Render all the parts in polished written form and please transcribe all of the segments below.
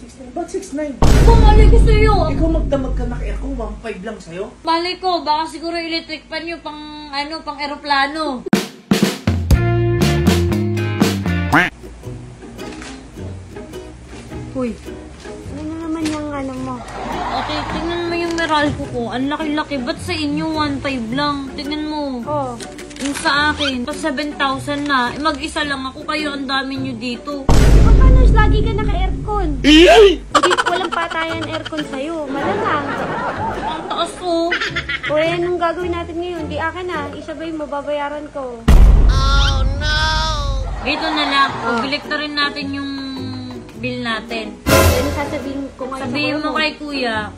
6'9". Ba't 6'9"? Malay ko sa'yo. Ikaw magdamag ka naka-aircon, 1.5 lang sa'yo. Malay ko, baka siguro electric pan yung pang eroplano. Uy, ano na naman yung ano mo? Okay, tingnan mo yung Meralco ko. Ang laki-laki. Ba't sa inyo 1.5 lang? Tingnan mo. Oh. Yung sa akin, pa 7,000 na. Mag-isa lang ako, kayo ang dami nyo dito. Paano lagi ka naka-aircon? Hindi, walang patayan aircon sa'yo. Malamang. Ang taas ko. O anong gagawin natin ngayon? Di akin na. Isabay mo, babayaran ko. Dito na lang. Pagbilik rin natin yung bill natin. Ano sasabihin ko ngayon? Sabihin mo kay kuya,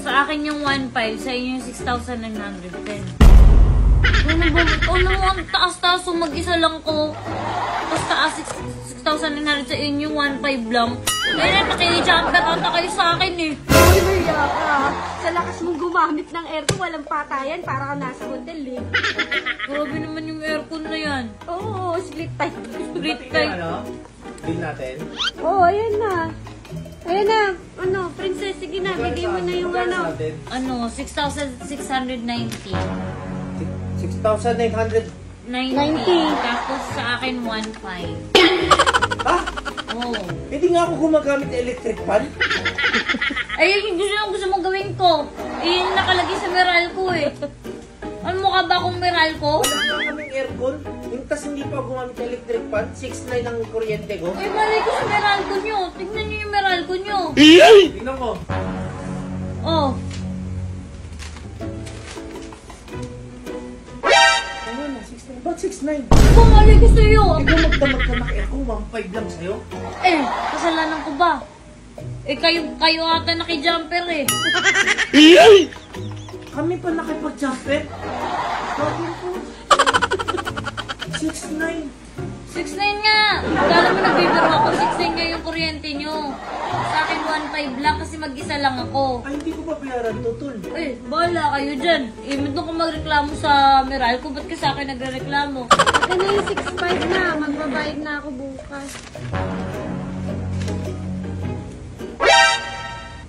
sa akin yung 1.5, sa inyo yung 6,910. Ano mo, ang taas-taas, so mag-isa lang ko. Tapos taas, 6,900 sa inyo, 1.5 lang. Ayun, nakikijumper ata kayo sa akin eh. Uy, Maria ka. Sa lakas mong gumamit ng aircon, walang patayan. Para ka nasa hotel eh. Grabe naman yung aircon na yan. Oo, split type. Split Ba't type. ano? Bill natin. Oo, ayan na. Ayan na. Ano, princess, sige na. Bigay mo na yung ano. Ano, 6,690. 6,900. 90. Tapos sa akin, 1.5. Ha? Oh. Hindi nga ako gumagamit ng electric fan. Ay, gusto mong gawin ko. Eh, yung nakalagay sa Meralco eh. Ano mukha ba akong Meralco? Wala nga kaming aircon. Yung tas hindi pa gumamit ng electric fan. 6'9" ang kuryente ko. Ay, malay ko sa Meralco nyo. Tignan nyo yung Meralco nyo. Tingnan ko. Oh. Ano na, 6'9". Ba't 6'9"? Malay ko sa'yo. Ikaw magdamag ka naka-aircon, 1.5 lang sa'yo. Eh, kasalanan ko ba? Eh, kayo ata nakijumper eh. Kami pa nakipag-jumper. Bakit po? 6'9". 6.9 nga. Kala mo nagbibiro ako. 6.9 nga yung kuryente nyo. Sa akin 1.5 lang kasi mag-isa lang ako. Ay, hindi ko babayaran to, tol. Eh, bahala kayo dyan. Eh, doon ko magreklamo sa Meralco. Ba't ka sa akin nagreklamo? Ito na yung 6.5 na. Magbabayad na ako bukas.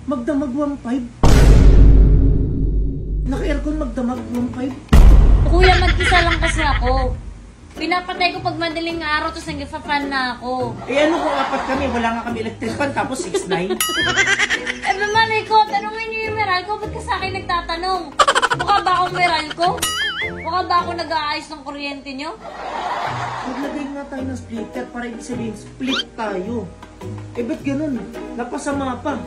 Magdamag 1.5? Naka-aircon magdamag 1.5? Kuya, mag-isa lang kasi ako. Pinapatay ko pag madaling araw, tapos nag-fan na ako. Eh ano kung apat kami, wala nga kami electric fan, tapos 6'9"? Eh, mamalay ko, tanungin niyo yung Meralco, ba't ka sa akin nagtatanong? Mukha ba akong Meralco? Mukha ba ako nag-aayos ng kuryente nyo? Maglagay nga tayo ng splitter para ibig sabihin, split tayo. Eh ba't ganun? Napasama pa.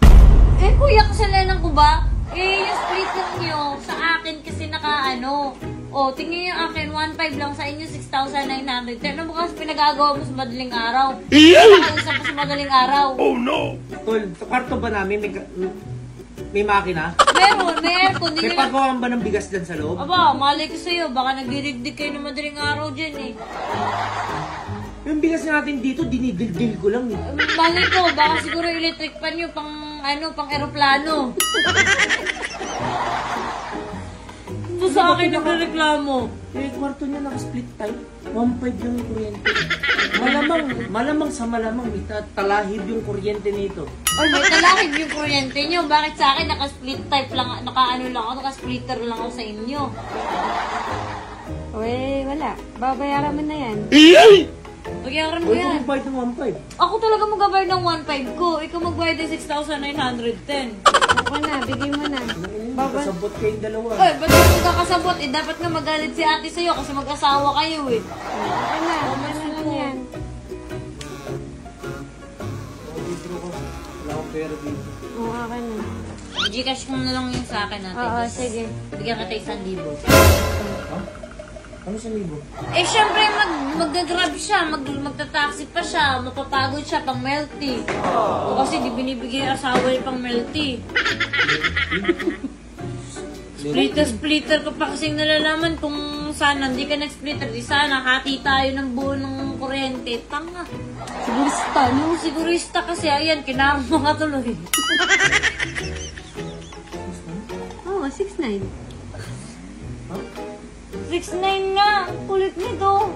Eh, kuya, kasalanan ko ba? Eh, yung split lang nyo, sa akin kasi naka-ano. O, tingnan yung akin, 1.5 lang sa inyo, 6,900. Ano mo kasi pinagagawa mo sa madaling araw? Nakausap mo sa madaling araw. Oh no! Tol, sa kwarto ba namin may makina? Meron, may aircon. May pagawaan ba ng bigas dyan sa loob? Aba, malay ko sa'yo, baka nagdidigdig kayo ng madaling araw dyan eh. Yung bigas natin dito, dinidildil ko lang eh. Malay ko, baka siguro electric pan yung pang eroplano. Ito sa akin nagreklamo. Eh, kwarto niya naka-split type. 1.5 yung kuryente. Malamang sa malamang, may talahib yung kuryente nito. Ay, may talahib yung kuryente nyo. Bakit sa akin naka-split type lang, naka-ano lang ako, naka-splitter lang ako sa inyo. Uy, wala. Babayaran mo na yan. Pagyaran mo Huwag ko yan. magbayad ng 1.5. Ako talaga magbabayad ng 1.5 ko. Ikaw magbayad ng 6,910. Ako na, bigay mo na. Kasabot kayong dalawa. Ay, ba't ka magkakasabot? Eh, dapat nga magalit si ate sa'yo kasi mag-asawa kayo eh. Ako na, ano lang yan. Dito ko. Wala akong pera dito. Oo, ako na. Gcash mo na lang yung sa akin natin. Oo, sige. Bigyan kita 1,000. Ha? Ano sa libo? Eh, syempre, mag-grab siya, magta-taxi pa siya, mapapagod siya pang melty. O kasi di binibigay yung asawa niya pang melty. Splitter ka pa kasing nalalaman kung sana hindi ka nag-splitter, di sana hati tayo ng buo ng kuryente. Tanga. Sigurista, no? Sigurista kasi, ayan, kinarma ka tuloy. Oo, 6'9". 6'9 nga, kulit nito.